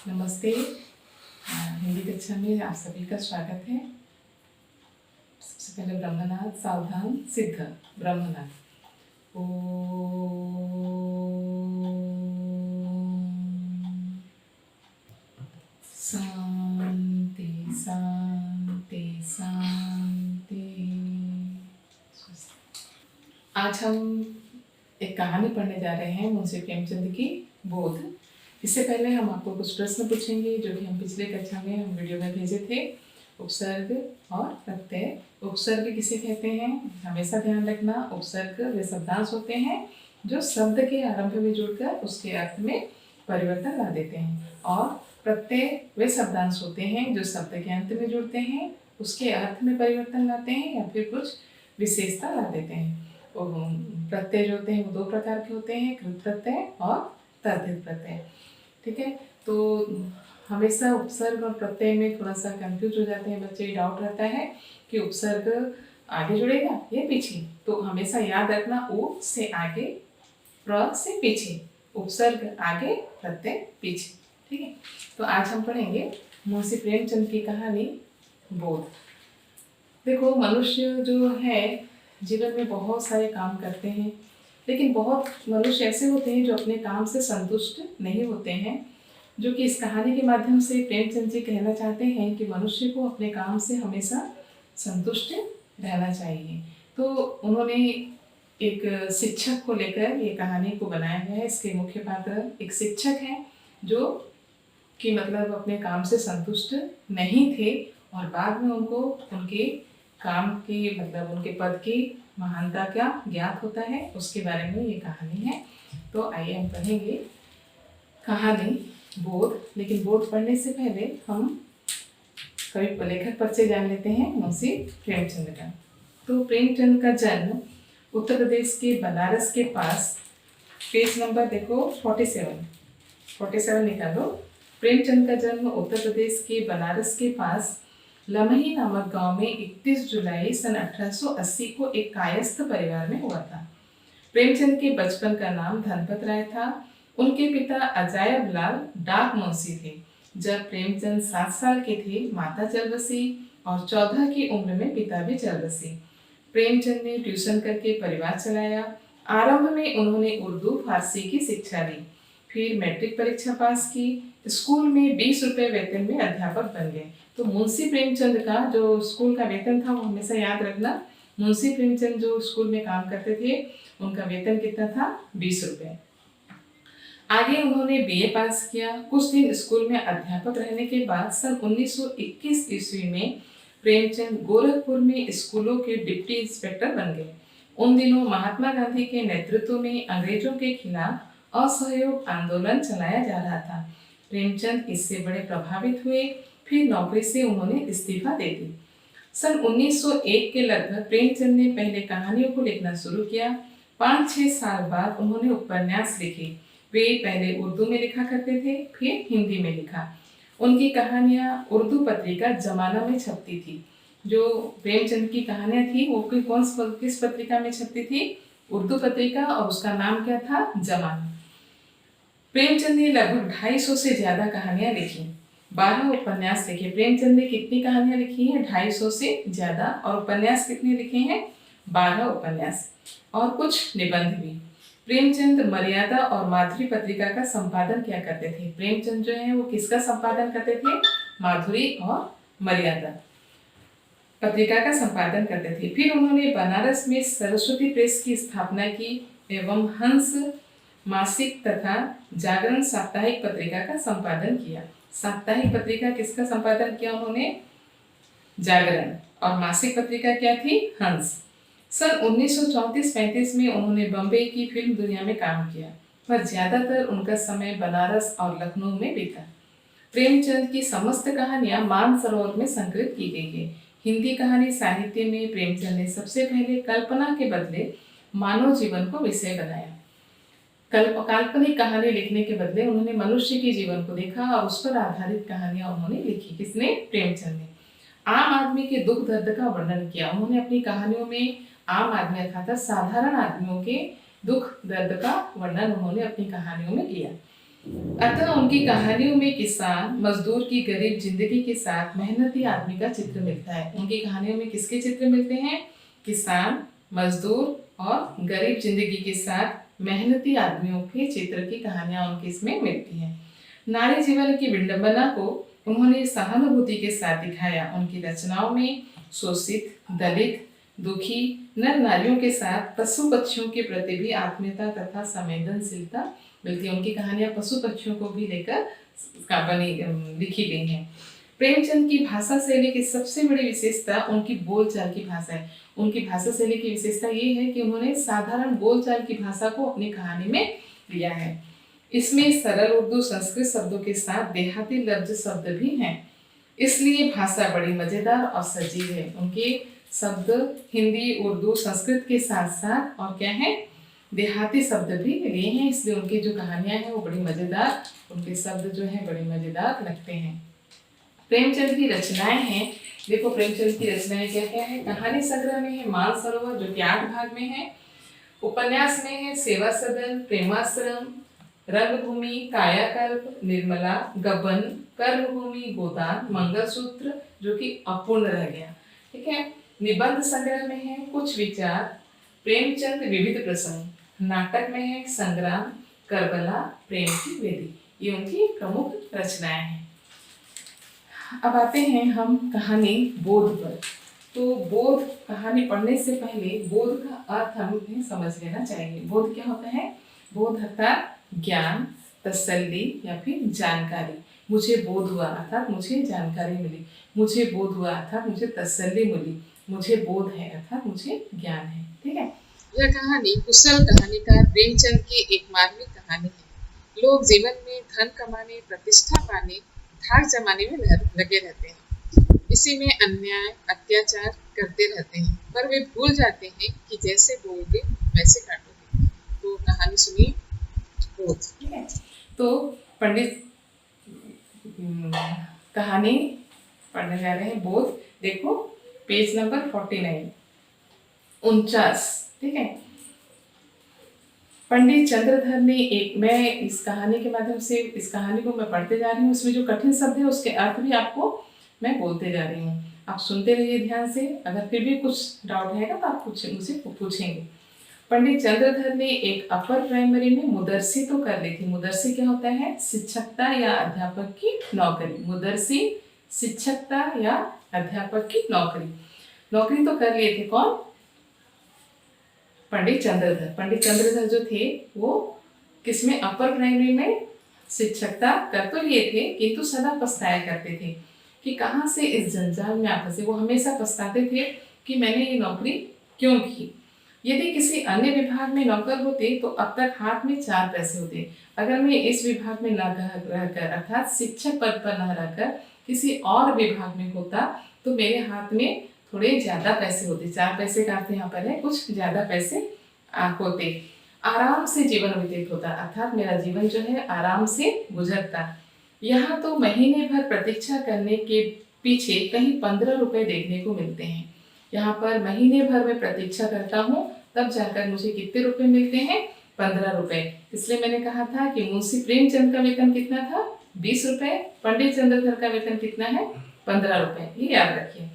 नमस्ते। हिंदी कक्षा में आप सभी का स्वागत है। सबसे पहले ब्रह्मनाद सावधान सिद्ध ब्रह्मनाद। शांति शांति शांति। आज हम एक कहानी पढ़ने जा रहे हैं मुंशी प्रेमचंद की बोध। इससे पहले हम आपको कुछ प्रश्न पूछेंगे जो कि हम पिछले कक्षा में हम वीडियो में भेजे थे। उपसर्ग और प्रत्यय। उपसर्ग किसे कहते हैं, हमेशा ध्यान रखना। उपसर्ग वे शब्दांश होते हैं जो शब्द के आरंभ में जुड़कर उसके अर्थ में परिवर्तन ला देते हैं, और प्रत्यय वे शब्दांश होते हैं जो शब्द के अंत में जुड़ते हैं, उसके अर्थ में परिवर्तन लाते हैं या फिर कुछ विशेषता ला देते हैं। प्रत्यय जो होते हैं वो दो प्रकार के होते हैं, कृत प्रत्यय और तद्धित प्रत्यय। ठीक है, तो हमेशा उपसर्ग और प्रत्यय में थोड़ा सा कंफ्यूज हो जाते हैं बच्चे। डाउट रहता है कि उपसर्ग आगे जुड़ेगा या पीछे, तो हमेशा याद रखना उ से आगे, प्र से पीछे, उपसर्ग आगे, प्रत्यय पीछे। ठीक है, तो आज हम पढ़ेंगे मुंशी प्रेमचंद की कहानी बोध। देखो, मनुष्य जो है जीवन में बहुत सारे काम करते हैं, लेकिन बहुत मनुष्य ऐसे होते हैं जो अपने काम से संतुष्ट नहीं होते हैं, जो कि इस कहानी के माध्यम से प्रेमचंद जी कहना चाहते हैं कि मनुष्य को अपने काम से हमेशा संतुष्ट रहना चाहिए। तो उन्होंने एक शिक्षक को लेकर ये कहानी को बनाया गया है। इसके मुख्य पात्र एक शिक्षक हैं जो कि मतलब अपने काम से संतुष्ट नहीं थे, और बाद में उनको उनके काम की मतलब उनके पद की महानता क्या ज्ञात होता है, उसके बारे में ये कहानी है। तो आइए हम पढ़ेंगे कहानी बोध। लेकिन बोध पढ़ने से पहले हम कवि लेखक परिचय जान लेते हैं मुंशी प्रेमचंद का। तो प्रेमचंद का जन्म उत्तर प्रदेश के बनारस के पास, पेज नंबर देखो 47 निकालो। प्रेमचंद का जन्म उत्तर प्रदेश के बनारस के पास लमही नामक गांव में 31 जुलाई सन 1880 को एक कायस्थ परिवार में हुआ था। प्रेमचंद के बचपन का नाम धनपत राय था। उनके पिता अजायब लाल डाक मुंशी थे। जब प्रेमचंद 7 साल के थे माता चल बसी, और 14 की उम्र में पिता भी चल बसे। प्रेमचंद ने ट्यूशन करके परिवार चलाया। आरंभ में उन्होंने उर्दू फारसी की शिक्षा ली, फिर मैट्रिक परीक्षा पास की। स्कूल में 20 रुपए वेतन में अध्यापक बन गए। तो मुंशी प्रेमचंद का जो स्कूल का वेतन था वो हमेशा याद रखना। मुंशी प्रेमचंद जो स्कूल में काम करते थे उनका वेतन कितना था, 20 रुपए। आगे उन्होंने बीए पास किया। कुछ दिन स्कूल में अध्यापक रहने के बाद सन 1921 ईस्वी में प्रेमचंद गोरखपुर में स्कूलों के डिप्टी इंस्पेक्टर बन गए। उन दिनों महात्मा गांधी के नेतृत्व में अंग्रेजों के खिलाफ असहयोग आंदोलन चलाया जा रहा था। प्रेमचंद इससे बड़े प्रभावित हुए, फिर नौकरी से उन्होंने इस्तीफा दे दी। सन 1901 के लगभग प्रेमचंद ने पहले कहानियों को लिखना शुरू किया। 5-6 साल बाद उन्होंने उपन्यास लिखे। वे पहले उर्दू में लिखा करते थे, फिर हिंदी में लिखा। उनकी कहानियां उर्दू पत्रिका जमाना में छपती थी। जो प्रेमचंद की कहानियां थी वो किस पत्रिका में छपती थी, उर्दू पत्रिका, और उसका नाम क्या था, जमाना। प्रेमचंद ने लगभग 250 से ज्यादा कहानियां लिखी, 12 उपन्यास लिखे। प्रेमचंद ने कितनी कहानियां लिखी हैं, 250 से ज्यादा, और उपन्यास कितने लिखे हैं, 12 उपन्यास, और कुछ निबंध भी। प्रेमचंद मर्यादा और माधुरी पत्रिका का संपादन किया करते थे। प्रेमचंद जो है वो किसका संपादन करते थे, माधुरी और मर्यादा पत्रिका का संपादन करते थे। फिर उन्होंने बनारस में सरस्वती प्रेस की स्थापना की एवं हंस मासिक तथा जागरण साप्ताहिक पत्रिका का संपादन किया। साप्ताहिक पत्रिका किसका संपादन किया उन्होंने, जागरण, और मासिक पत्रिका क्या थी, हंस। सन 1934-35 में उन्होंने बम्बई की फिल्म दुनिया में काम किया, पर ज्यादातर उनका समय बनारस और लखनऊ में बीता। प्रेमचंद की समस्त कहानियां मानसरोवर में संकलित की गई है। हिंदी कहानी साहित्य में प्रेमचंद ने सबसे पहले कल्पना के बदले मानव जीवन को विषय बनाया। काल्पनिक कहानी लिखने के बदले उन्होंने मनुष्य के जीवन को देखा और उस पर आधारित कहानियां उन्होंने लिखी। किसने, प्रेमचंद ने। आम आदमी के दुख दर्द का वर्णन किया। उन्होंने अपनी कहानियों में आम आदमी अर्थात साधारण आदमियों के दुख दर्द का वर्णन उन्होंने अपनी कहानियों में किया। अतः उनकी कहानियों में किसान मजदूर की गरीब जिंदगी के साथ मेहनती आदमी का चित्र मिलता है। उनकी कहानियों में किसके चित्र मिलते हैं? किसान, मजदूर और गरीब जिंदगी के साथ मेहनती आदमियों के चित्र की कहानियां उनके इसमें मिलती हैं। नारी जीवन की विडंबना को उन्होंने सहानुभूति के साथ दिखाया। उनकी रचनाओं में शोषित, दलित, दुखी नर नारियों के साथ पशु पक्षियों के प्रति भी आत्मीयता तथा संवेदनशीलता मिलती है। उनकी कहानियां पशु पक्षियों को भी लेकर लिखी गई हैं। प्रेमचंद की भाषा शैली की सबसे बड़ी विशेषता उनकी बोलचाल की भाषा है। उनकी भाषा शैली की विशेषता ये है कि उन्होंने साधारण बोलचाल की भाषा को अपनी कहानी में लिया है। इसमें सरल उर्दू संस्कृत शब्दों के साथ देहाती लफ्ज शब्द भी हैं, इसलिए भाषा बड़ी मजेदार और सजीव है। उनके शब्द हिंदी, उर्दू, संस्कृत के साथ साथ और क्या है, देहाती शब्द भी लिए हैं, इसलिए उनकी जो कहानियां हैं वो बड़ी मजेदार, उनके शब्द जो है बड़े मजेदार लगते हैं। प्रेमचंद की रचनाएं हैं, देखो प्रेमचंद की रचनाएं क्या क्या है। कहानी संग्रह में है मानसरोवर जो कि 8 भाग में है। उपन्यास में है सेवा सदन, प्रेमाश्रम, रंगभूमि, कायाकल्प, निर्मला, गबन, कर्मभूमि, गोदान, मंगलसूत्र जो कि अपूर्ण रह गया। ठीक है। निबंध संग्रह में है कुछ विचार, प्रेमचंद विविध प्रसंग। नाटक में है संग्राम, करबला, प्रेम की वेदी। ये उनकी प्रमुख रचनाएं हैं। अब आते हैं हम कहानी बोध पर। तो बोध कहानी पढ़ने से पहले बोध का अर्थ हमें समझ लेना चाहिए। बोध क्या होता है? बोध अर्थात ज्ञान, तसल्ली या फिर जानकारी। मुझे बोध हुआ अर्थात मुझे जानकारी मिली, मुझे बोध हुआ अर्थात मुझे तसल्ली मिली, मुझे बोध है अर्थात मुझे ज्ञान है। ठीक है। यह कहानी कुशल कहानीकार प्रेमचंद की एक मार्मिक कहानी है। लोग जीवन में धन कमाने, प्रतिष्ठा पाने, धाक जमाने में लगे रहते हैं। इसी में अन्याय, अत्याचार करते रहते हैं, पर वे भूल जाते हैं कि जैसे बोओगे वैसे काटोगे। तो कहानी सुनिए बोध। ठीक है। तो पंडित कहानी पढ़ने जा रहे हैं बोध। देखो पेज नंबर 49। ठीक है। पंडित चंद्रधर ने मैं इस कहानी के माध्यम से इस कहानी को मैं पढ़ते जा रही हूँ। इसमें जो कठिन शब्द है उसके अर्थ भी आपको मैं बोलते जा रही हूँ। आप सुनते रहिए ध्यान से। अगर फिर भी कुछ डाउट रहेगा तो आप मुझसे पूछेंगे। पंडित चंद्रधर ने एक अपर प्राइमरी में मुदर्सी तो कर ली थी। मुदर्सी क्या होता है? शिक्षकता या अध्यापक की नौकरी। मुदर्सी शिक्षकता या अध्यापक की नौकरी तो कर लिए थे। कौन? पंडित चंद्रधर। पंडित चंद्रधर जो थे वो किसमें? अपर प्राइमरी में शिक्षकता कर तो लिए थे, किंतु सदा पछताया करते थे कि कहाँ से इस जंजाल में आ फंसे। वो हमेशा पछताते थे कि मैंने ये नौकरी क्यों की। यदि किसी अन्य विभाग में नौकर होते तो अब तक हाथ में 4 पैसे होते। अगर मैं इस विभाग में न रहकर अर्थात शिक्षक पद पर न रहकर किसी और विभाग में होता तो मेरे हाथ में थोड़े ज्यादा पैसे होते। 4 पैसे का अर्थ यहाँ पर है कुछ ज्यादा पैसे होते। आराम से जीवन व्यतीत होता अर्थात मेरा जीवन जो है आराम से गुजरता। यहाँ तो महीने भर प्रतीक्षा करने के पीछे कहीं 15 रुपए देखने को मिलते हैं। यहाँ पर महीने भर में प्रतीक्षा करता हूँ तब जाकर मुझे कितने रुपए मिलते हैं? 15 रुपए। इसलिए मैंने कहा था कि मुंशी प्रेमचंद का वेतन कितना था? 20 रुपए। पंडित चंद्रधर का वेतन कितना है? 15 रुपए। ये याद रखिए।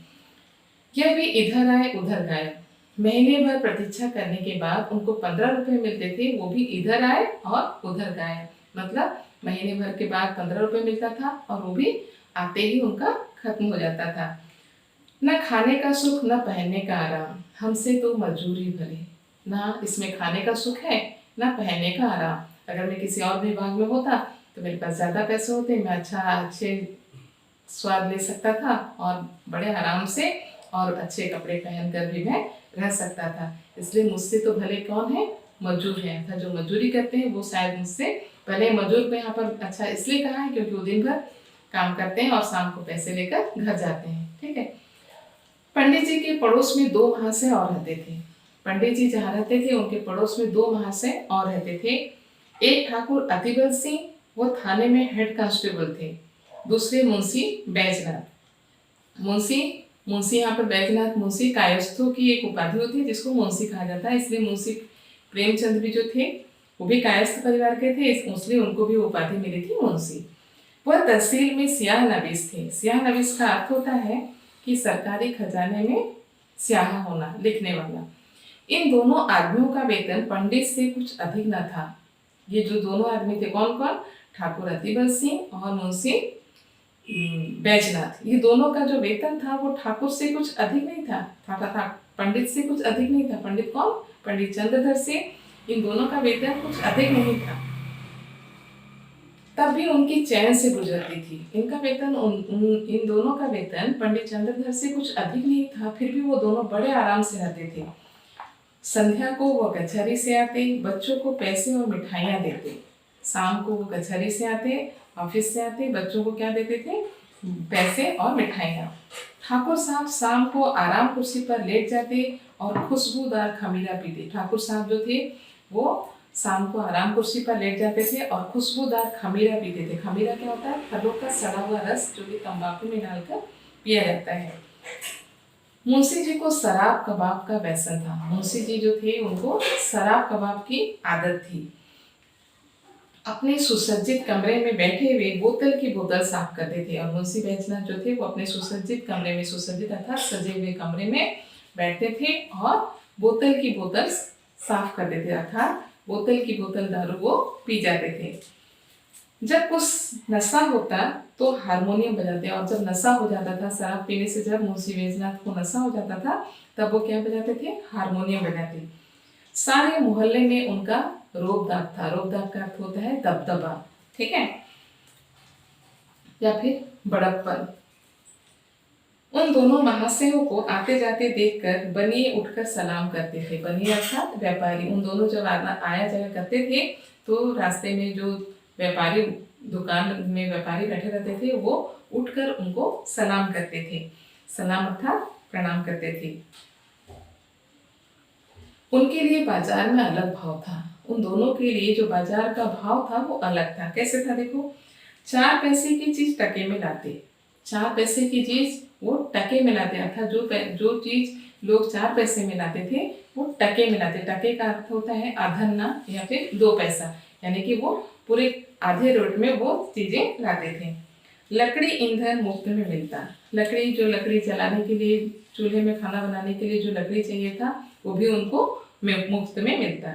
यह भी इधर आए उधर गए। महीने भर प्रतीक्षा करने के बाद उनको 15 रुपए मिलते थे, वो भी इधर आए और उधर गए। मतलब महीने भर के बाद 15 रुपए मिलता था और वो भी आते ही उनका खत्म हो जाता था। न खाने का सुख न पहनने का आराम, हमसे तो मजदूरी भरे। ना इसमें खाने का सुख है ना पहनने का आराम। अगर मैं किसी और विभाग में होता तो मेरे पास ज़्यादा पैसे होते, मैं अच्छे स्वाद ले सकता था और बड़े आराम से और अच्छे कपड़े पहनकर भी मैं रह सकता था। इसलिए मुझसे तो भले कौन है? मजदूर है। अर्थात जो मजदूरी करते हैं वो शायद मुझसे भले। मजदूर को यहाँ पर अच्छा इसलिए कहा है क्योंकि वो दिन भर काम करते हैं और शाम को पैसे लेकर घर जाते हैं। ठीक है। पंडित जी के पड़ोस में 2 महाशय और रहते थे। पंडित जी जहाँ रहते थे उनके पड़ोस में 2 महाशय और रहते थे। एक ठाकुर अतिबल सिंह, वो थाने में हेड कांस्टेबल थे। दूसरे मुंशी बैजनाथ। मुंशी यहाँ पर बैजनाथ मुंशी कायस्थों की एक उपाधि होती है जिसको मुंशी कहा जाता है। इसलिए मुंशी प्रेमचंद भी जो थे वो भी कायस्थ परिवार के थे, इसलिए उनको भी उपाधि मिली थी मुंशी। वह तहसील में स्याह नवीस थे। स्याह नवीस का अर्थ होता है कि सरकारी खजाने में स्याह होना, लिखने वाला। इन दोनों आदमियों का वेतन पंडित से कुछ अधिक न था। ये जो दोनों आदमी थे, कौन कौन? ठाकुर अतिबल सिंह और मुंशी बैजनाथ। ये दोनों का जो वेतन था वो ठाकुर से कुछ अधिक नहीं था, पंडित से कुछ अधिक नहीं था। पंडित कौन? पंडित चंद्रधर से इन दोनों का वेतन कुछ अधिक नहीं था। तब भी उनकी चैन से गुजरती थी। इनका वेतन इन दोनों का वेतन पंडित चंद्रधर से कुछ अधिक नहीं था, फिर भी वो दोनों बड़े आराम से रहते थे। संध्या को वो कचहरी से आते, बच्चों को पैसे और मिठाइयाँ देते। शाम को वो कचहरी से आते, ऑफिस से आते, बच्चों को क्या देते थे? पैसे और मिठाइयाँ। ठाकुर साहब शाम को आराम कुर्सी पर लेट जाते और खुशबूदार खमीरा पीते। ठाकुर साहब जो थे वो शाम को आराम कुर्सी पर लेट जाते थे और खुशबूदार खमीरा पीते थे। खमीरा क्या होता है? फलों का सड़ा हुआ रस जो कि तंबाकू में डालकर पिया जाता है। मुंशी जी को शराब कबाब का व्यसन था। मुंशी जी जो थे उनको शराब कबाब की आदत थी। अपने सुसज्जित कमरे में बैठे हुए बोतल की बोतल साफ करते थे। और मुंशी बैजनाथ जो थे वो अपने सुसज्जित कमरे में, सुसज्जित अर्थात सजे हुए कमरे में बैठते थे और बोतल की बोतल साफ करते थे, अर्थात बोतल की बोतल दारू वो पी जाते थे। जब कुछ नशा होता तो हारमोनियम बजाते, और जब नशा हो जाता था शराब पीने से, जब मुंशी बैजनाथ को नशा हो जाता था तब वो क्या बजाते थे? हारमोनियम बजाते। सारे मोहल्ले में उनका रोब-दाब था। रोब-दाब का अर्थ होता है दबदबा, ठीक है, या फिर बड़प्पन। उन दोनों महाशयों को आते जाते देखकर बनिए उठकर सलाम करते थे। बनिए अर्थात व्यापारी। उन दोनों जब आया जाया करते थे तो रास्ते में जो व्यापारी, दुकान में व्यापारी बैठे रहते थे वो उठकर उनको सलाम करते थे। सलाम अर्थात प्रणाम करते थे। उनके लिए बाजार में अलग भाव था। उन दोनों के लिए जो बाजार का भाव था वो अलग था। कैसे था? देखो, 4 पैसे की चीज टके में लाते। 4 पैसे की चीज वो टके में लाते, अर्थात जो चीज लोग 4 पैसे में लाते थे वो टके में लाते। टके का अर्थ होता है आधन्ना या फिर 2 पैसा, यानी कि वो पूरे आधे रेट में वो चीजें लाते थे। लकड़ी ईंधन मुफ्त में मिलता। लकड़ी, जो लकड़ी जलाने के लिए, चूल्हे में खाना बनाने के लिए जो लकड़ी चाहिए था वो भी उनको मुफ्त में मिलता।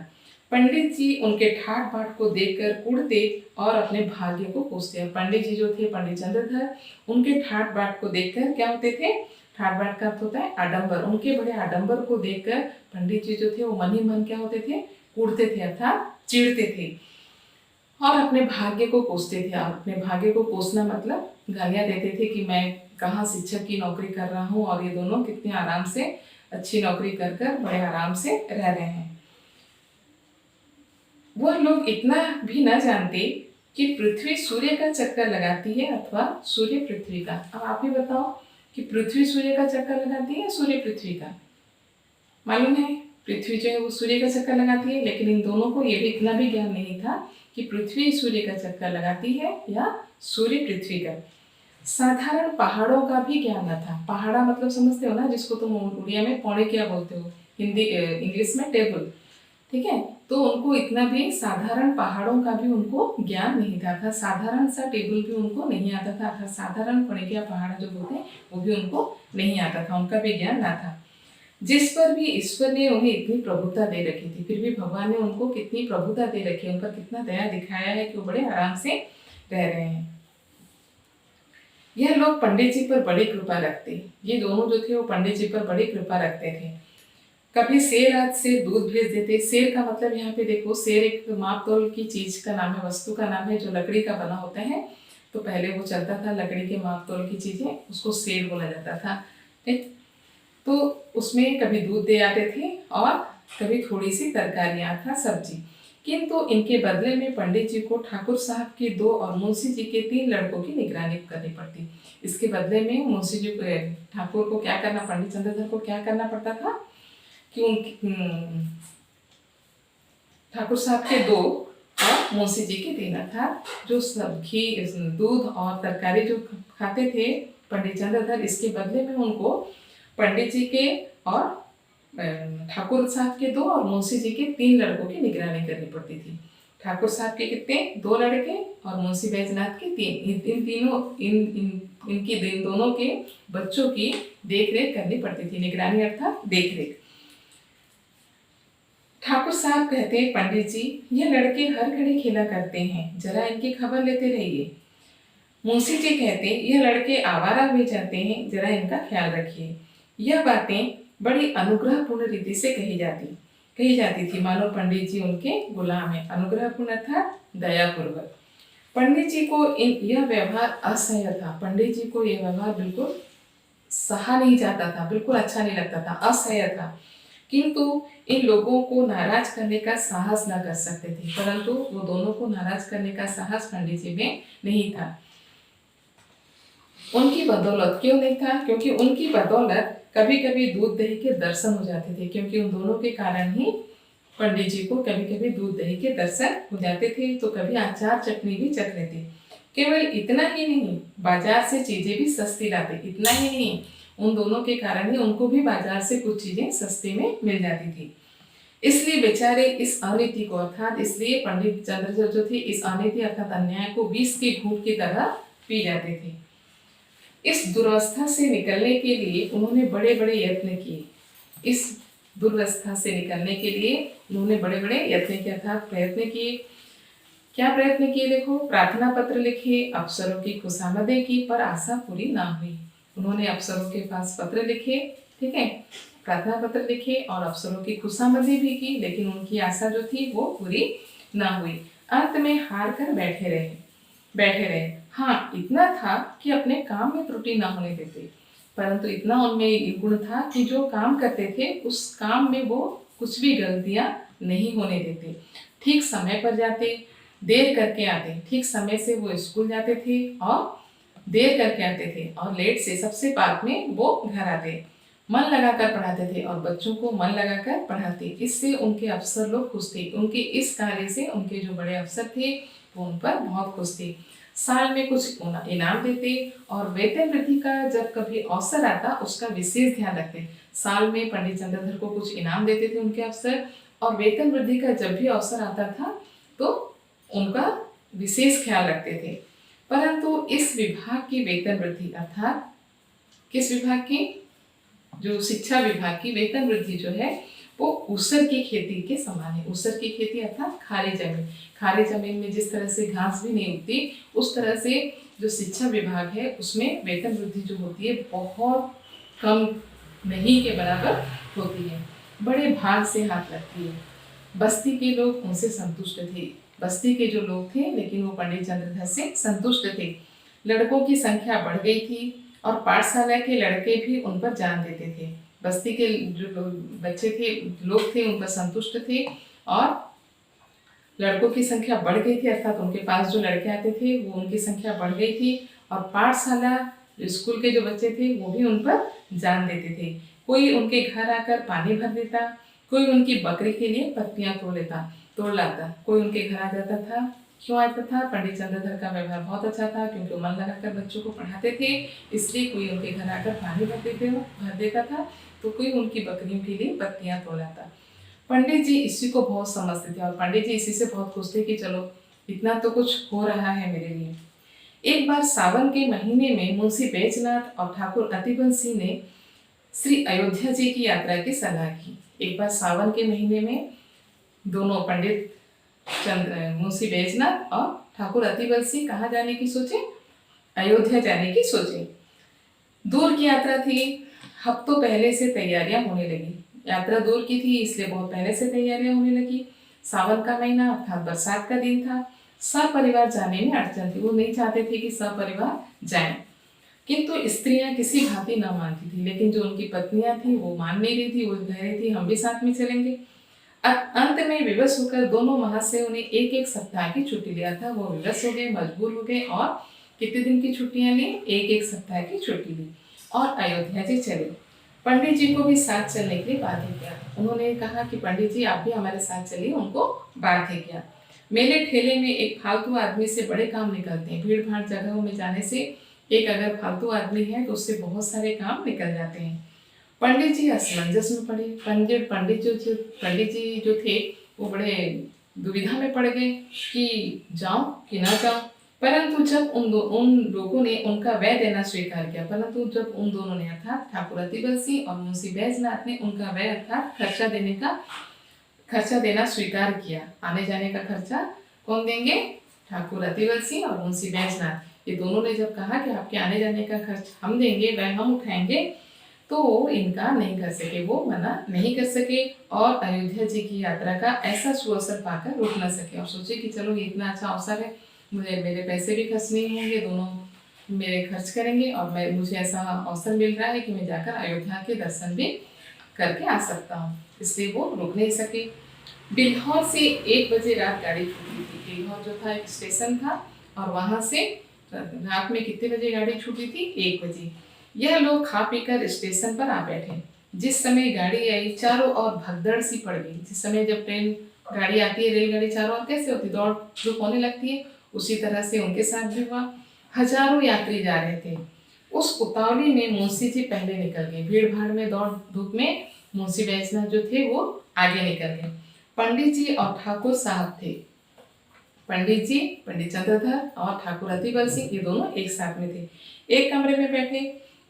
पंडित जी उनके ठाट बाट को देखकर कुढ़ते और अपने भाग्य को कोसते। पंडित जी जो थे, पंडित चंद्रधर, उनके ठाट बाट को देखकर क्या होते थे? ठाट बाट का अर्थ होता है आडंबर। उनके बड़े आडंबर को देखकर पंडित जी जो थे वो मन ही मन क्या होते थे? कुढ़ते थे, अर्थात चिढ़ते थे और अपने भाग्य को कोसते थे। और अपने भाग्य को कोसना मतलब गालियाँ देते थे कि मैं कहाँ शिक्षक की नौकरी कर रहा हूँ और ये दोनों कितने आराम से अच्छी नौकरी कर कर बड़े आराम से रह रहे हैं। वह लोग इतना भी न जानते कि पृथ्वी सूर्य का चक्कर लगाती है अथवा सूर्य पृथ्वी का। अब आप ही बताओ कि पृथ्वी सूर्य का चक्कर लगाती है या सूर्य पृथ्वी का? मालूम है पृथ्वी जो है वो सूर्य का चक्कर लगाती है, लेकिन इन दोनों को ये भी इतना भी ज्ञान नहीं था कि पृथ्वी सूर्य का चक्कर लगाती है या सूर्य पृथ्वी का। साधारण पहाड़ों का भी ज्ञान न था। पहाड़ा मतलब समझते हो ना, जिसको तुम उड़िया में पौड़े क्या बोलते हो, हिंदी इंग्लिश में टेबल, ठीक है। तो उनको इतना भी, साधारण पहाड़ों का भी उनको ज्ञान नहीं था। साधारण सा टेबल भी उनको नहीं आता था, अर्थात साधारण पौड़े पहाड़ जो बोलते हैं वो भी उनको नहीं आता था, उनका भी ज्ञान ना था। जिस पर भी ईश्वर ने उन्हें इतनी प्रभुता दे रखी थी, फिर भी भगवान ने उनको कितनी प्रभुता दे रखी है, उन पर कितना दया दिखाया है कि वो बड़े आराम से रह रहे हैं। यह लोग पंडित जी पर बड़ी कृपा रखते। ये दोनों जो थे वो पंडित जी पर बड़ी कृपा रखते थे। कभी शेर आज से दूध भेज देते। शेर का मतलब यहाँ पे देखो, शेर एक माप तोल की चीज का नाम है, वस्तु का नाम है जो लकड़ी का बना होता है। तो पहले वो चलता था लकड़ी के माप तोल की चीजें, उसको शेर बोला जाता था, ठीक। तो उसमें कभी दूध दे आते थे और कभी थोड़ी सी तरकारियाँ अर्थात सब्जी। किंतु इनके बदले में पंडित जी को ठाकुर साहब के 2 और मुंशी जी के 3 लड़कों की निगरानी करनी पड़ती। इसके बदले में मुंशी जी को, ठाकुर को क्या करना, पंडित चंद्रधर को क्या करना पड़ता था कि उन ठाकुर साहब के 2 और मुंशी जी के 3 अर्थात जो घी, दूध और तरकारी जो खाते थे पंडित चंद्रधर, इसके बदले में उनको पंडित जी के और ठाकुर साहब के 2 और मुंशी जी के 3 लड़कों की निगरानी करनी पड़ती थी। ठाकुर साहब के कितने 2 लड़के और मुंशी बैजनाथ के 3। इन तीनों इनकी इन दोनों के बच्चों की देख रेख करनी पड़ती थी, निगरानी अर्थात देख रेख। ठाकुर साहब कहते हैं, पंडित जी ये लड़के हर घड़ी खेला करते हैं, जरा इनकी खबर लेते रहिए। मुंशी जी कहते, ये लड़के आवारा हुए जाते हैं, जरा इनका ख्याल रखिए। यह बातें बड़ी अनुग्रहपूर्ण रीति से कही जाती थी, मानो पंडित जी उनके गुलाम हैं। अनुग्रहपूर्ण अर्थात दयापूर्वक। पंडित जी को यह व्यवहार असह्य था। पंडित जी को यह व्यवहार बिल्कुल सहा नहीं जाता था, बिल्कुल अच्छा नहीं लगता था, असह्य था। किंतु इन लोगों को नाराज करने का साहस न कर सकते थे, परंतु वो दोनों को नाराज करने का साहस पंडित जी में नहीं था। उनकी बदौलत क्यों नहीं था? क्योंकि उनकी बदौलत कभी कभी दूध दही के दर्शन हो जाते थे, क्योंकि उन दोनों के कारण ही पंडित जी को कभी कभी दूध दही के दर्शन हो जाते थे, तो कभी अचार चटनी भी चख लेते। केवल इतना ही नहीं, बाजार से चीजें भी सस्ती लाते। इतना ही नहीं, उन दोनों के कारण ही उनको भी बाजार से कुछ चीजें सस्ती में मिल जाती थी। इसलिए बेचारे इस अनीति को अर्थात इसलिए पंडित चंद्रचूड़ जो थे इस अनीति अर्थात अन्याय को विष के घूंट की तरह पी जाते थे। इस दुर्वस्था से निकलने के लिए उन्होंने बड़े बड़े यत्न किए। इस दुर्वस्था से निकलने के लिए उन्होंने बड़े बड़े यत्न किए अर्थात प्रयत्न किए। क्या प्रयत्न किए? देखो, प्रार्थना पत्र लिखे, अफसरों की खुशामदें की, पर आशा पूरी ना हुई। उन्होंने अफसरों के पास पत्र लिखे, ठीक है, प्रार्थना पत्र लिखे और अफसरों की खुशामदें भी की, लेकिन उनकी आशा जो थी वो पूरी ना हुई। अंत में हार कर बैठे रहे। हाँ, इतना था कि अपने काम में त्रुटि ना होने देते, परंतु इतना उनमें गुण था कि जो काम करते थे उस काम में वो कुछ भी गलतियां नहीं होने देते। ठीक समय पर जाते, देर करके आते। ठीक समय से वो स्कूल जाते थे और देर करके आते थे, और लेट से सबसे बाद में वो घर आते। मन लगाकर पढ़ाते थे और बच्चों को मन लगाकर पढ़ाते। इससे उनके अफसर लोग खुश थे। उनके इस कार्य से उनके जो बड़े अफसर थे वो उन पर बहुत खुश थे। साल में कुछ इनाम देते और वेतन वृद्धि का जब कभी अवसर आता उसका विशेष ध्यान रखते। साल में पंडित चंद्रधर को कुछ इनाम देते थे उनके अफसर, और वेतन वृद्धि का जब भी अवसर आता था तो उनका विशेष ख्याल रखते थे। परंतु इस विभाग की वेतन वृद्धि अर्थात किस विभाग की? जो शिक्षा विभाग की वेतन वृद्धि जो है वो ऊसर की खेती के समान है। ऊसर की खेती अर्थात खाली जमीन में जिस तरह से घास भी नहीं उगती, उस तरह से जो शिक्षा विभाग है उसमें वेतन वृद्धि जो होती है बहुत कम नहीं के बराबर होती है, बड़े भाग से हाथ लगती है। बस्ती के लोग उनसे संतुष्ट थे। बस्ती के जो लोग थे लेकिन वो पंडित चंद्रधर से संतुष्ट थे। लड़कों की संख्या बढ़ गई थी और पाठशाला के लड़के भी उन पर जान देते थे। बस्ती के जो बच्चे थे, लोग थे, उन पर संतुष्ट थे और लड़कों की संख्या बढ़ गई थी अर्थात उनके पास जो लड़के आते थे वो उनकी संख्या बढ़ गई थी, और पाठशाला स्कूल के जो बच्चे थे वो भी उन पर जान देते थे। कोई उनके घर आकर पानी भर देता, कोई उनकी बकरी के लिए पत्तियां तोड़ लाता। कोई उनके घर आ जाता था। क्यों आता था? पंडित चंद्रधर का व्यवहार बहुत अच्छा था, क्योंकि मन लगाकर बच्चों को पढ़ाते थे, इसलिए कोई उनके घर आकर पानी भर देता था, तो कोई उनकी बकरियों के लिए पत्तियां तोड़ लाता। पंडित जी इसी को बहुत समझते थे और पंडित जी इसी से बहुत खुश थे कि चलो इतना तो कुछ हो रहा है मेरे लिए। एक बार सावन के महीने में मुंशी बैजनाथ और ठाकुर अतिबल सिंह ने श्री अयोध्या जी की यात्रा की सलाह की। एक बार सावन के महीने में दोनों पंडित मुंशी बैजनाथ और ठाकुर अतिबल सिंह कहाँ जाने की सोचे? अयोध्या जाने की सोचे। दूर की यात्रा थी, हफ्तों पहले से तैयारियां होने लगी। यात्रा दूर की थी इसलिए बहुत पहले से तैयारियां होने लगी। सावन का महीना अर्थात बरसात का दिन था। सपरिवार जाने में अड़चन थी। वो नहीं चाहते थे कि सपरिवार जाएं, किंतु स्त्रियां किसी भांति न मानती थी, लेकिन जो उनकी पत्नियां थी वो मान नहीं रही थी। वो कह रही थी हम भी साथ में चलेंगे। अंत में विवश होकर दोनों महाशयों ने एक एक सप्ताह की छुट्टी लिया था। वो विवश हो गए, मजबूर हो गए और कितने दिन की छुट्टियां ली? एक एक सप्ताह की छुट्टी ली और अयोध्या जी चले। पंडित जी को भी साथ चलने के लिए बाध्य किया। उन्होंने कहा कि पंडित जी आप भी हमारे साथ चलिए, उनको बाध्य किया। मेले ठेले में एक फालतू आदमी से बड़े काम निकलते हैं। भीड़ भाड़ जगहों में जाने से एक अगर फालतू आदमी है तो उससे बहुत सारे काम निकल जाते हैं। पंडित जी असमंजस में पड़े। पंडित जी जो थे वो बड़े दुविधा में पड़ गए कि जाऊं कि ना जाऊं। परंतु जब उन लोगों ने उनका व्यय देना स्वीकार किया, परंतु जब उन दोनों ने अर्थात ठाकुर अतिबल सिंह और मुंशी बैजनाथ ने उनका व्यय अर्थात खर्चा देना स्वीकार किया, आने जाने का खर्चा कौन देंगे? ठाकुर अतिबल सिंह और मुंशी बैजनाथ। ये दोनों ने जब कहा कि आपके आने जाने का खर्च हम देंगे, वह हम उठाएंगे, तो इनका नहीं कर सके, वो मना नहीं कर सके और अयोध्या जी की यात्रा का ऐसा सुअवसर पाकर रुक न सके और सोचे कि चलो ये इतना अच्छा अवसर है, मेरे पैसे भी खर्च नहीं होंगे, दोनों मेरे खर्च करेंगे और मुझे ऐसा अवसर मिल रहा है कि मैं जाकर अयोध्या के दर्शन भी करके आ सकता हूँ, इसलिए वो रुक नहीं सके। बिल्हौर से 1 बजे रात गाड़ी छूटी थी। बिल्हौर जो था एक स्टेशन था और वहाँ से रात में कितने बजे गाड़ी छूटी थी? 1 बजे। यह लोग खा पीकर स्टेशन पर आ बैठे। जिस समय गाड़ी आई चारों ओर भगदड़ सी पड़ गई। जिस समय जब गाड़ी आती है, रेलगाड़ी चारों ओर कैसे होती, दौड़ धूप होने लगती है, उसी तरह से उनके साथ भी हुआ। हजारों यात्री जा रहे थे। उस उतावली में मुंशी जी पहले निकल गए। भीड़ भाड़ में दौड़ धूप में मुंशी बैजनाथ जो थे वो आगे निकल गए। पंडित जी और ठाकुर साहब थे। पंडित जी, पंडित चंद्रधर और ठाकुर अतिबल सिंह, ये दोनों एक साथ में थे, एक कमरे में बैठे।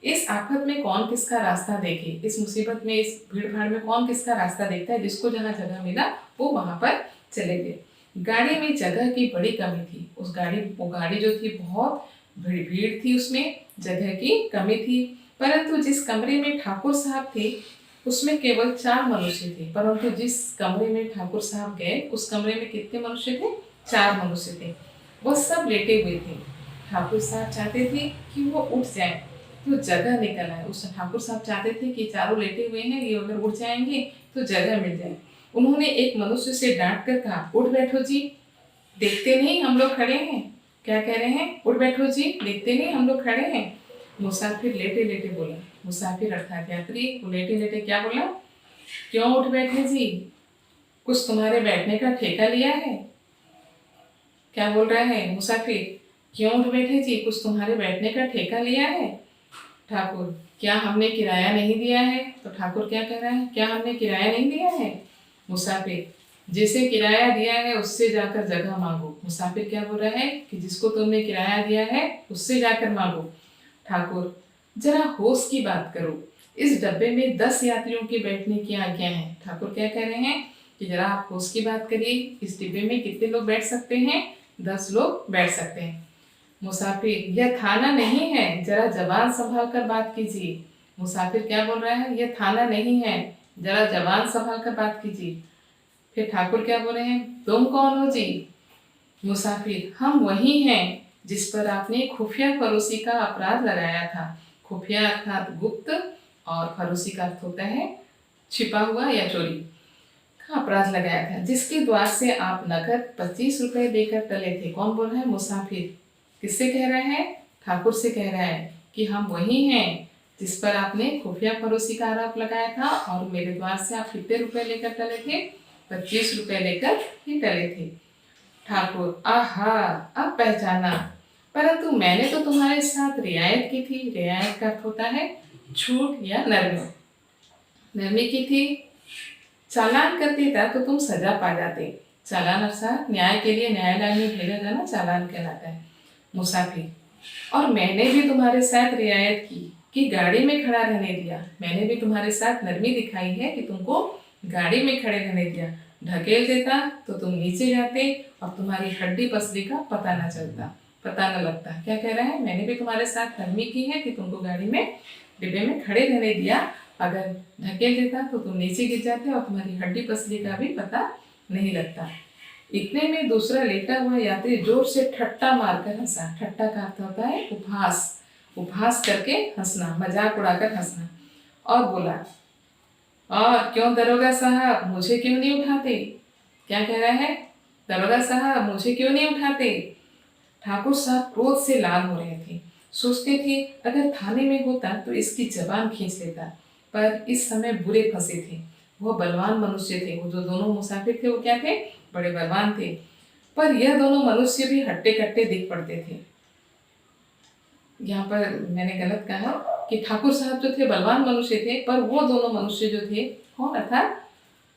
इस आफत में कौन किसका रास्ता देखे, इस मुसीबत में, इस भीड़ भाड़ में कौन किसका रास्ता देखता है? जिसको जहाँ जगह मिला वो वहां पर चले गए। गाड़ी में जगह की बड़ी कमी थी। वो गाड़ी जो थी बहुत भीड़ थी, उसमें जगह की कमी थी। परंतु जिस कमरे में ठाकुर साहब थे उसमें केवल 4 मनुष्य थे। परंतु जिस कमरे में ठाकुर साहब गए उस कमरे में कितने मनुष्य थे? 4 मनुष्य थे। वो सब लेटे हुए थे। ठाकुर साहब चाहते थे कि वो उठ जाए तो जगह निकल आए। उस ठाकुर साहब चाहते थे कि चारों लेटे हुए हैं, ये अगर उठ जाएंगे तो जगह मिल जाए। उन्होंने एक मनुष्य से डांट कर कहा, उठ बैठो जी, देखते नहीं हम लोग खड़े हैं। क्या कह रहे हैं? उठ बैठो जी, देखते नहीं हम लोग खड़े हैं। मुसाफिर लेटे लेटे बोला। मुसाफिर अर्थात यात्री, वो लेटे लेटे क्या बोला? क्यों उठ बैठे जी, कुछ तुम्हारे बैठने का ठेका लिया है? क्या बोल रहा है मुसाफिर? क्यों उठ बैठे जी, कुछ तुम्हारे बैठने का ठेका लिया है? ठाकुर, क्या हमने किराया नहीं दिया है? तो ठाकुर क्या कह रहा है? क्या हमने किराया नहीं दिया है? मुसाफिर, जिसे किराया दिया है उससे जाकर जगह मांगो। मुसाफिर क्या बोल रहा है कि जिसको तुमने किराया दिया है उससे जाकर मांगो। ठाकुर, जरा होश की बात करो, इस डब्बे में 10 यात्रियों के बैठने की आज्ञा है। ठाकुर क्या कह रहे हैं कि जरा आप होश की बात करिए, इस डिब्बे में कितने लोग बैठ सकते हैं? 10 लोग बैठ सकते हैं। मुसाफिर, यह थाना नहीं है, जरा जबान संभाल कर बात कीजिए। मुसाफिर क्या बोल रहा है? यह थाना नहीं है, जरा जबान संभाल कर बात कीजिए। फिर ठाकुर क्या बोल रहे हैं? तुम कौन हो जी? मुसाफिर, हम वही हैं जिस पर आपने खुफिया फरोशी का अपराध लगाया था। खुफिया अर्थात गुप्त और फरोशी का अर्थ होता है छिपा हुआ या चोरी का अपराध लगाया था, जिसके द्वार से आप नगद 25 रुपए देकर टले थे। कौन बोल रहा है? मुसाफिर। किससे कह रहा है? ठाकुर से कह रहा है कि हम वही हैं जिस पर आपने खुफिया फरोशी का आरोप लगाया था और मेरे द्वार से आप कितने रुपए लेकर टले थे? 25 रुपए लेकर ही टले थे। ठाकुर, आहा, अब पहचाना, परंतु मैंने तो तुम्हारे साथ रियायत की थी। रियायत का अर्थ होता है छूट या नरमी। नरमी की थी, चालान कर देता तो तुम सजा पा जाते। चालान अर्थात न्याय के लिए न्यायालय में भेजा जाना चालान कहलाता है। मुसाफिर, और मैंने भी तुम्हारे साथ रियायत की कि गाड़ी में खड़ा रहने दिया। मैंने भी तुम्हारे साथ नरमी दिखाई है कि तुमको गाड़ी में खड़े रहने दिया। ढकेल देता तो तुम नीचे जाते और तुम्हारी हड्डी पसली का पता न चलता, पता न लगता। क्या कह रहा है? मैंने भी तुम्हारे साथ नरमी की है कि तुमको गाड़ी में डिब्बे में खड़े रहने दिया, अगर ढकेल देता तो तुम नीचे गिर जाते और तुम्हारी हड्डी पसली का भी पता नहीं लगता। इतने में दूसरा लेटा हुआ यात्री जोर से ठट्टा मारकर हंसा। ठट्टा का अर्थ होता है उपहास, उपहास करके हंसना, मजाक उड़ाकर हंसना, और बोला, और क्यों दरोगा साहब, मुझे क्यों नहीं उठाते? क्या कह रहा है? दरोगा साहब, मुझे क्यों नहीं उठाते? ठाकुर साहब क्रोध से लाल हो रहे थे। सोचते थे अगर थाने में होता तो इसकी जबान खींच लेता, पर इस समय बुरे फंसे थे। वो बलवान मनुष्य थे। वो जो दोनों मुसाफिर थे वो क्या थे? बड़े बलवान थे। पर यह दोनों मनुष्य भी हट्टे कट्टे दिख पड़ते थे। यहाँ पर मैंने गलत कहा कि ठाकुर साहब जो थे बलवान मनुष्य थे, पर वो दोनों मनुष्य जो थे, कौन? अर्थात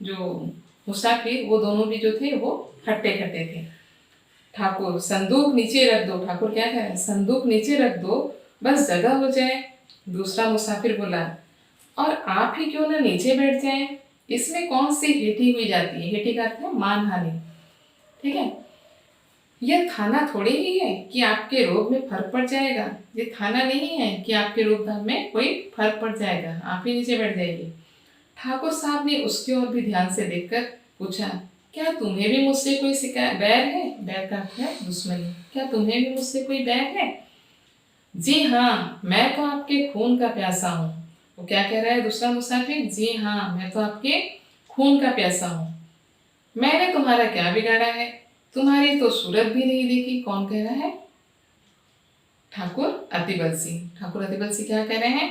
जो मुसाफिर वो दोनों भी जो थे वो हट्टे कट्टे थे। ठाकुर संदूक नीचे रख दो। ठाकुर क्या कह रहे हैं, संदूक नीचे रख दो, बस जगह हो जाए। दूसरा मुसाफिर बोला, और आप ही क्यों ना नीचे बैठ जाएं, इसमें कौन सी हेठी हुई जाती है। हेठी का अर्थ है मानहानि। ठीक है, यह थाना थोड़ी ही है कि आपके रोग में फर्क पड़ जाएगा। ये थाना नहीं है कि आपके रोग में कोई फर्क पड़ जाएगा, आप ही नीचे बैठ जाइए। ठाकुर साहब ने उसकी ओर भी ध्यान से देखकर पूछा, क्या तुम्हें भी मुझसे कोई शिकायत, बैर है। बैर का अर्थ है दुश्मनी। क्या तुम्हें भी मुझसे कोई बैर है। जी हाँ, मैं तो आपके खून का प्यासा हूँ। वो क्या कह रहा है दूसरा मुसाफिर, जी हाँ, मैं तो आपके खून का प्यासा हूँ। मैंने तुम्हारा क्या बिगाड़ा है, तुम्हारी तो सूरत भी नहीं देखी। कौन कह रहा है, ठाकुर अतिबल सिंह। ठाकुर अतिबल सिंह क्या कह रहे हैं,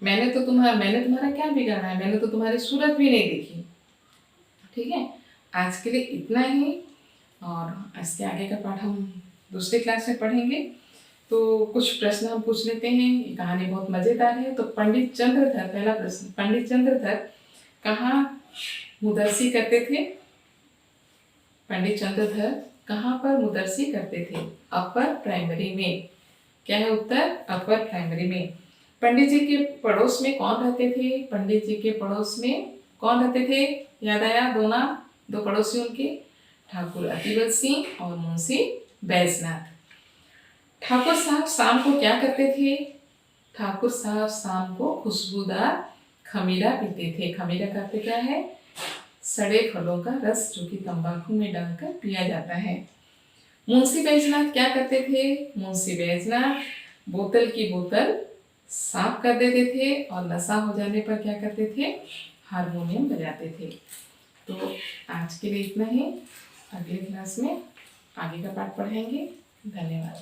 मैंने तुम्हारा क्या बिगाड़ा है, मैंने तो तुम्हारी सूरत भी नहीं देखी। ठीक है, आज के लिए इतना ही, और इसके आगे का पाठ हम दूसरी क्लास में पढ़ेंगे। तो कुछ प्रश्न हम पूछ लेते हैं। ये कहानी बहुत मजेदार है। तो पंडित चंद्रधर, पहला प्रश्न, पंडित चंद्रधर कहाँ मुदर्सी करते थे। पंडित चंद्रधर कहाँ पर मुदर्सी करते थे। अपर प्राइमरी में। क्या है उत्तर, अपर प्राइमरी में। पंडित जी के पड़ोस में कौन रहते थे। पंडित जी के पड़ोस में कौन रहते थे, याद आया, दो पड़ोसी उनके, ठाकुर अतिबल सिंह और मुंशी बैजनाथ। ठाकुर साहब शाम को क्या करते थे। ठाकुर साहब शाम को खुशबूदार खमीरा पीते थे। खमीरा का अर्थ क्या है, सड़े फलों का रस, जो कि तंबाकू में डालकर पिया जाता है। मुंशी बैजनाथ क्या करते थे। मुंशी बैजनाथ बोतल की बोतल साफ कर देते थे, और नशा हो जाने पर क्या करते थे, हारमोनियम बजाते थे। तो आज के लिए इतना ही। अगले क्लास में आगे का पाठ पढ़ेंगे। धन्यवाद।